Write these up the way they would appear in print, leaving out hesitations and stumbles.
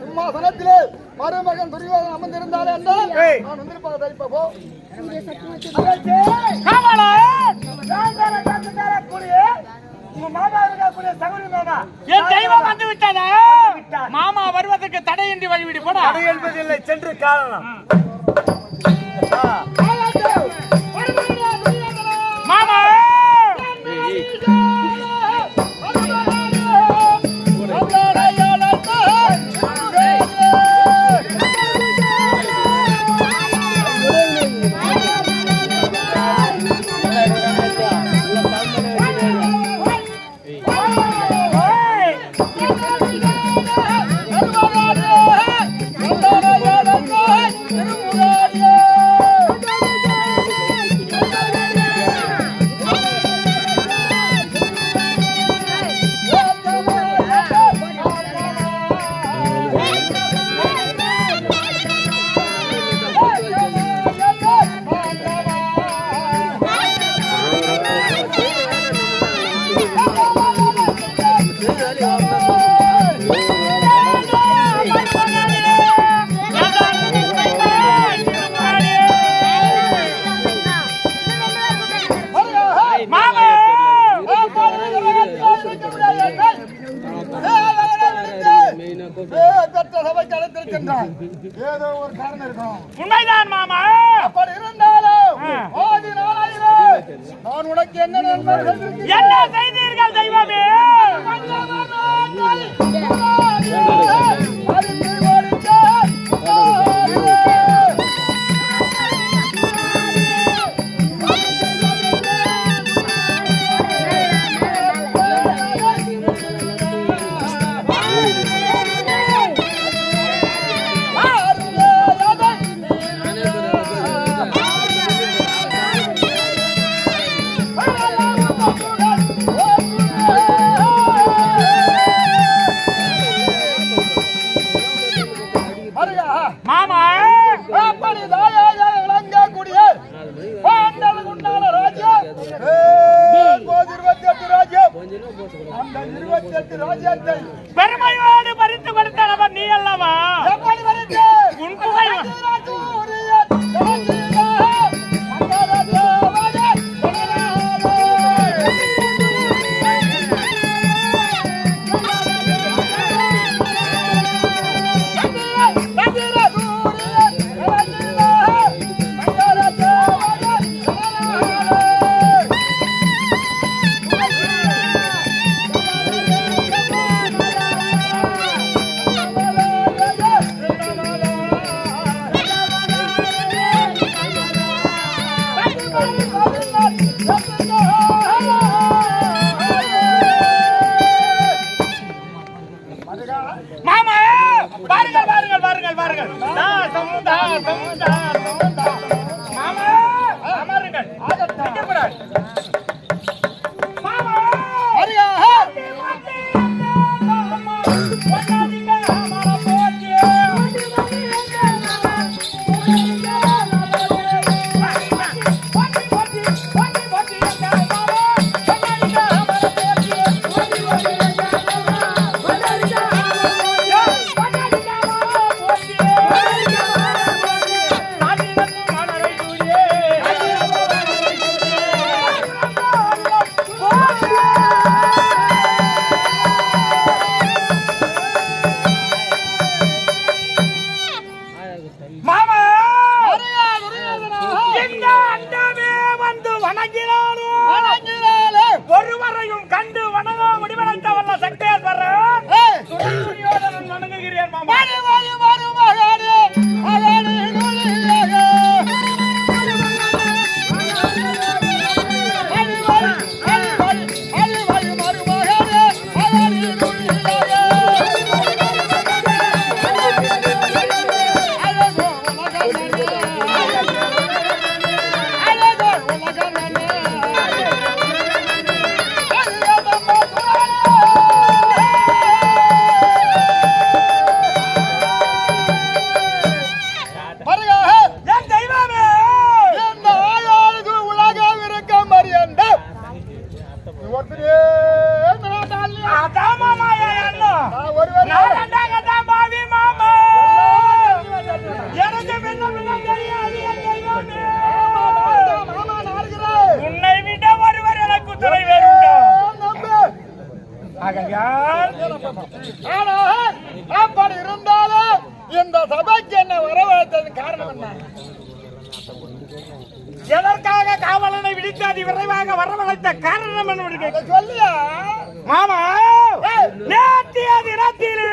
சிம்மாசனத்திலே மருமகன் துரியோதனன் அமர்ந்திருந்தாலே என்றால் நான் வந்திருப்பதை தரிப்பா போ. என் தெய்வம் வந்து விட்டதா? மாமா வருவதற்கு தடையின்றி வழிவிடு போட. தடை என்பதில்லை, சென்று காரணம். மாமா ஏதோ ஒரு காரணம் இருக்கும். உண்மைதான் மாமா. அப்படி இருந்தாலும் நான் உனக்கு என்ன என்ன செய்தீர்கள் தெய்வமே? மாமா அப்படி விளங்கக்கூடிய ராஜ்யம் 28 ராஜ்யம். அந்த 28 ராஜ்யத்தை பெருமையோடு பறித்து கொடுத்த நபர் நீ அல்லவா? எப்படி பறித்து உன் புகழ் மாமா பாருங்கள் பாருங்கள் பாருங்கள் பாருங்கள். மாமா அமருங்கள். மாமா இந்த சபைக்கு என்ன வரவழைத்தது காரணம் என்ன? எதற்காக காவலனை விழித்து அதி விரைவாக வரவழைத்த காரணம் என்ன சொல்லியா மாமா? நேற்றைய தினத்திலே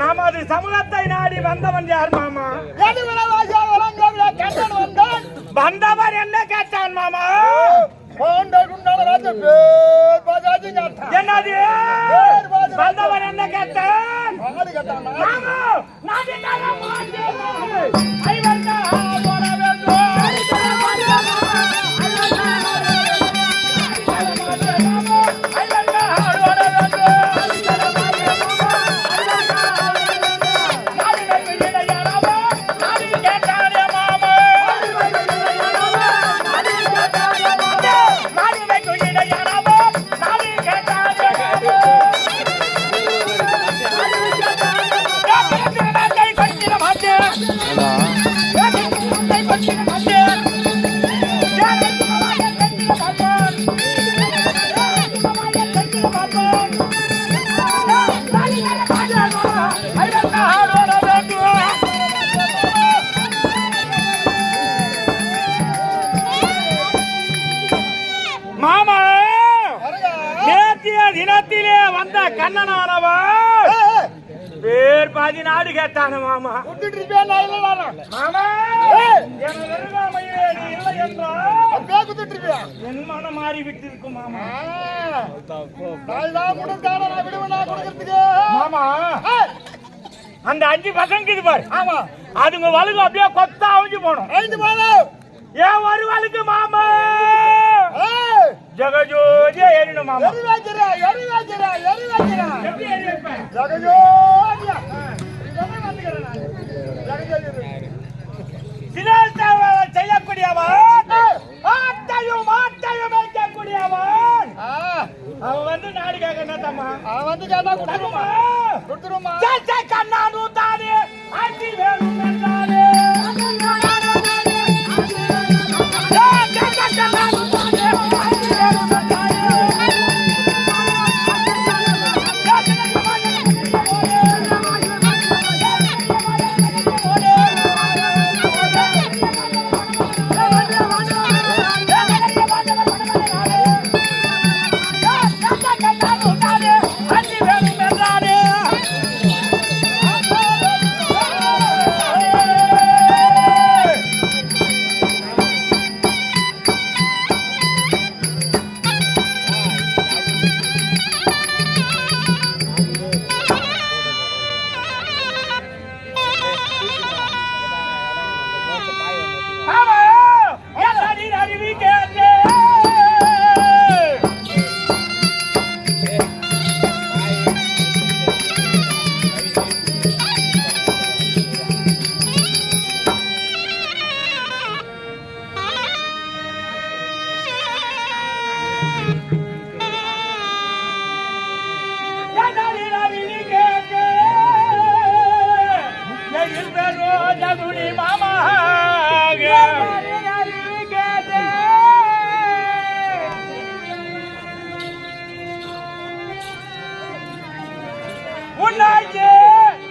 நமது சமூகத்தை நாடி வந்தவன் யார் மாமா? வந்தவர் என்ன கேட்டான் மாமா? என்னது வந்தவர் என்ன கேட்டான்? மாமா மாமா நேற்றைய தினத்திலே வந்த கண்ணனானவன் பேர் பாதி நாடு கேட்டான மாமா. மாமா என் மனம் மாறி விட்டு இருக்கும் மாமா. மாமா அந்த 5 பசங்க இது பாரு. ஆமா அதுங்க வலுக்கு அப்படியே கொத்தா அவிஞ்சு போனோம். ஏன் ஒரு வலுக்கு மாமா ஜகஜோதியா ஏறிடும் மாமா. எப்படி ஏறி வைப்பேன்? செய்யக்கூடியவன் ஆட்டையும் ஆட்டையும் வைக்கக்கூடியவன் அவன் வந்து நாடு கேட்க என்னத்தம்மா? அவன் வந்து கேட்டா கொடுத்துருமா கண்ணா நூத்தானே ஆட்சி வேணும் என்றாலே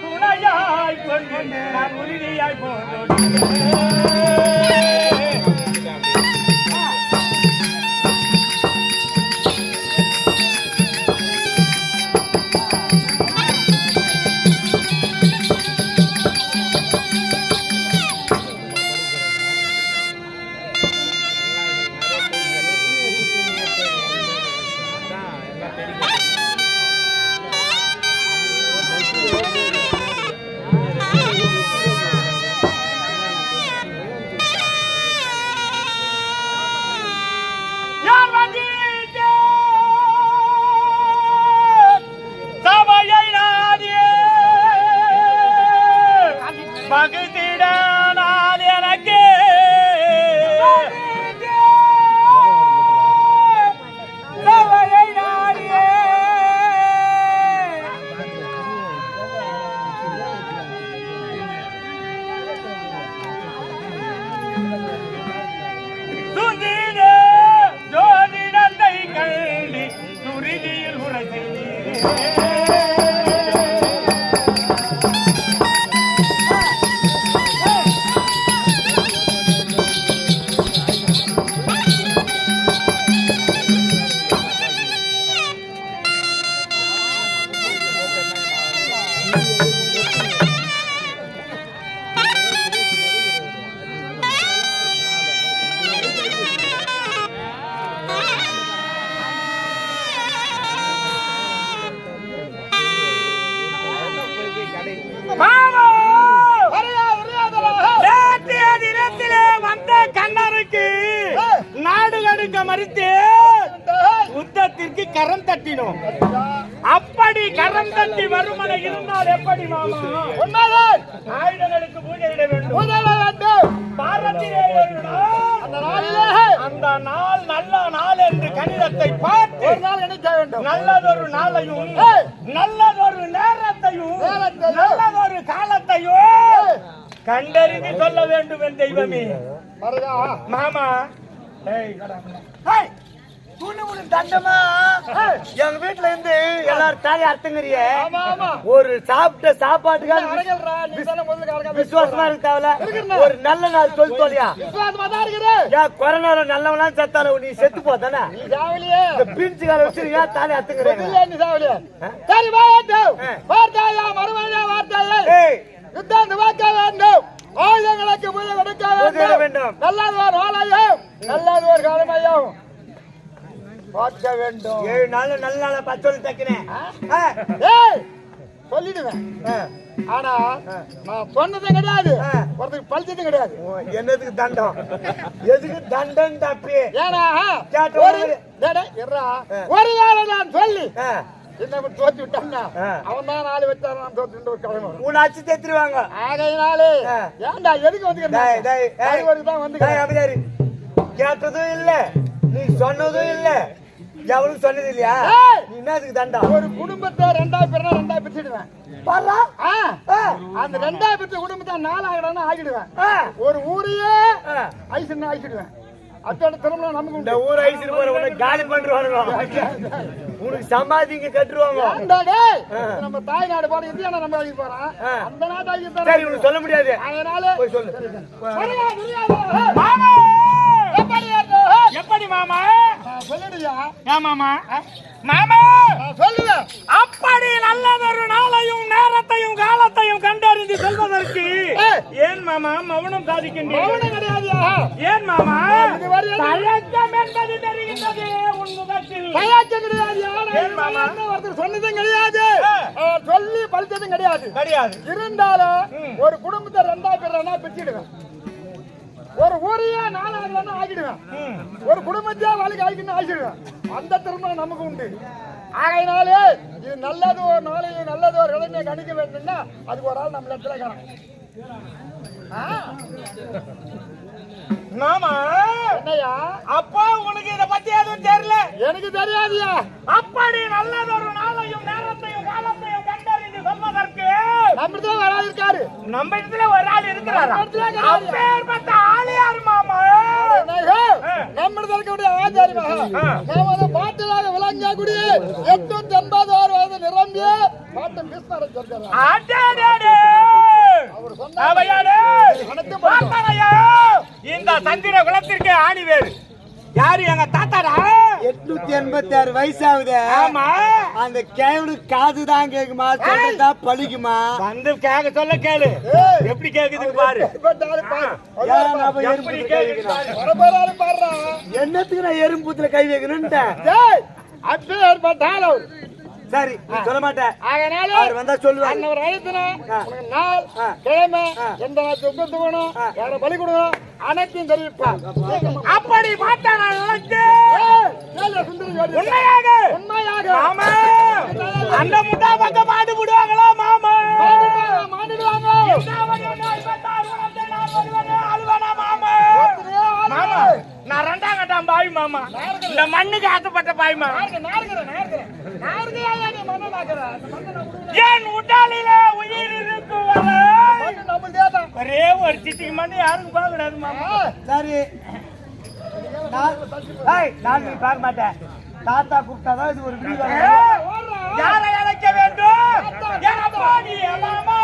துணையாய் கொண்டு நான் உறுதியாய் போனோம். மாமா நேரத்திலே வந்த கண்ணருக்கு நாடு கடுங்க மறித்து யுத்தத்திற்கு கரம் தட்டினோம். அப்படி கரம் தட்டி வருமனை இருந்தால் எப்படி மாமா? உண்மைதான். ஆயுதங்களுக்கு பூஜையிட வேண்டும். பாரதிலே அந்த நாள் நல்ல நாள் என்று கணிதத்தை பார்த்து ஒரு நாள் நினைக்க வேண்டும். நல்லதொரு நாளையும் நல்லதொரு நேரத்தையும் நல்லதொரு காலத்தையும் கண்டறிந்து சொல்ல வேண்டும் என் தெய்வமே. மாமா தண்டமா எங்க வீட்டுல இருந்து எல்லாரும் தாலி அர்த்தங்கிறிய ஒரு சாப்பிட்ட சாப்பாட்டுக்காக விசுவாசமா இருக்கு தேவையில்ல. ஒரு நல்ல நாள் சொல்லி தோழியா ஏன் கொரோனா நல்லவனா செத்தால நீ செத்து போதானே பீச்சு கால வச்சு ஏன் தாலி அர்த்தங்கிறீங்க? ஆயுதங்களுக்கு பூஜை கொடுக்க வேண்டும். நல்லதோர் வாழையும் நல்லதோர் காலமையும் பார்க்க வேண்டும். 7 நாள் நல்ல நாள பச்சோலி தக்கினேன் சொல்லிடுவேன். ஆனா நான் சொன்னதும் கிடையாது, ஒருத்தருக்கு பழிச்சதும் கிடையாது. என்னதுக்கு தண்டம்? எதுக்கு தண்டம் தப்பி? ஏன்னா ஒரு வேலை நான் சொல்லி என்ன தோத்து விட்டான்னா அவன் தான் 4 வச்சான், நான் தோத்து ஒரு கிழமை உன்னாச்சு தேத்துருவாங்க. ஆகையினாலே ஏன்டா எதுக்கு வந்து கேட்டதும் இல்ல, நீ சொன்னதும் இல்ல, எவனும் சொன்னது இல்லையா? நீ என்னதுக்கு தண்டம்? ஒரு குடும்பத்தை 2ஆ பிரிச்சிடுவேன். அந்த 2ஆ பிரிச்ச குடும்பத்தை 4 ஆகிடணும் ஆகிடுவேன். ஒரு ஊரையே ஐசுன்னு ஆகிடுவேன். அத்தோட திரும்ப நமக்கு இந்த ஊர் ஐசிட்டு போற உனக்கு காலி பண்றாங்க, உனக்கு சமாதிங்க கட்டுருவாங்க. நம்ம தாய்நாடு போற இந்தியா நம்ம ஆகி போறோம், அந்த நாட்டு சரி உனக்கு சொல்ல முடியாது, அதனால போய் சொல்லு. எப்படி மாமா சொல்லிடுயா? மாமா மாமா சொல்லுவேன். அப்படி நல்லதொரு நாளையும் நேரத்தையும் காலத்தையும் கண்டறிந்து சொல்வதற்கு ஏன் மாமா மௌனம் சாதிக்கின்றீர்கள்? கிடையாதுயா. ஏன் மாமா தயக்கம் என்பது தெரிகின்றது உன் முகத்தில். தயக்கம் கிடையாதுயா. ஏன் மாமா? ஒருத்தர் சொன்னதும் கிடையாது, சொல்லி பழித்ததும் கிடையாது. இருந்தாலும் ஒரு குடும்பத்தை 2ஆ பிரிச்சிடுவேன். ஒரு ஊரையே 4 ஆகிடுவேன். ஒரு குடும்பத்தையே வாழ்க்கை ஆகிக்கணும் ஆகிடுவேன். அந்த திருமணம் நமக்கு உண்டு. ஆகையினாலே இது நல்லது ஒரு நாளையும் நல்லது ஒரு இளமையை கணிக்க வேண்டும்னா அதுக்கு ஒரு ஆள் நம்ம இடத்துல காணும். மாமா என்னையா அப்பா உனக்கு இத பத்தி எதுவும் தெரியல? எனக்கு தெரியாதியா. அப்படி நல்லதொரு நாளையும் நேரத்தையும் காலத்தையும் கண்டறிந்து சொல்வதற்கு நம்மளே வராது இருக்காரு. நம்ம இடத்துல ஒரு ஆள் இருக்கிறாரா? அப்பேற்பட்ட ஆள் யாரு மாமா? நம்மளது இருக்கக்கூடிய ஆச்சாரியமாக நமது பாட்டிலாக விளங்கக்கூடிய 880 வயது நிரம்பிய பாட்டம் கிருஷ்ணர் சொல்கிறார். அவர் இந்த சந்திர குலத்திற்கு ஆணி வேறு யாரு? எங்க தாத்தாடா. 886 வயசாகுது. ஆமா, அந்த கேவனு காதுதான் கேக்குமா, சொல்றதா பழிக்குமா? வந்து கேட்க சொல்ல கேளு, எப்படி கேக்குது பாரு. என்னத்துக்கு நான் எறும்பூத்துல கை வைக்கணும்ட்டேன். அப்பேற்பட்டாலும் சரி சொல்ல மாட்டேன். அதனால அவர் வந்தா சொல்லுவாங்க. ஒரு அழைத்தன நாள் கிழமை எந்த நாள் வேணும், யார பலி கொடுக்கணும் அனைத்தையும் தெரிவிப்பா. அப்படி பார்த்தா உண்மையாக மாமா அந்த முட்டா பக்கம் மாடு விடுவாங்களா? மாமா மாட்டிடுவாங்க. மாமா நான் 2ஆம் கட்டம் பாய் மாமா, இந்த மண்ணுக்கு ஆசைப்பட்ட பாய் மாமா. என் உடலிலே உயிர் இருக்கு ஒரே ஒரு சிட்டிக்கு மண்ணு யாருக்கும் பார்க்க கூடாது மாமா. சரி நான் நீ பார்க்க மாட்டேன். தாத்தா கூப்பிட்டாதான் இது ஒரு வீடியோ. யாரை அழைக்க வேண்டும்? மாமா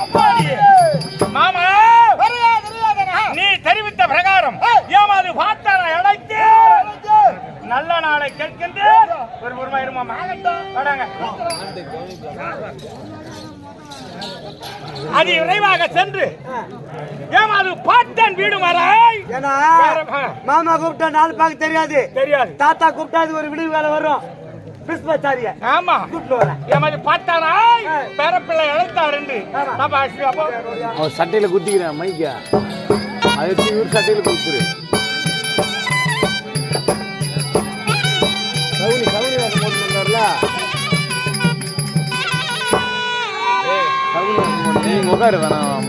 அப்பா கேட்கின்றேன். ஒரு பொறுமா இருமாமா. வாடாங்க. அது விரைவாக சென்று ஏமாது பாட்டன் வீடு வரை. ஏன்னா மாமா கூப்பிட்டா 4 பாக்கு தெரியாது. தாத்தா கூப்பிட்டா அது ஒரு விடுவி வேலை வரும். பிஸ்பச்சாரிய ஆமா கூப்பிட்டு வரேன். ஏமாது பாட்டாராய் பேரப்பிள்ளை இழைத்தார் என்று அவர் சட்டையில குத்திக்கிறேன் மைக்க. அதை இவர் சட்டையில குத்துரு. சவுனி வேஷம் போட்டு வந்தார்ல. சவுனி வேஷம் போட்டு நீங்க உட்காரு வேணாம்.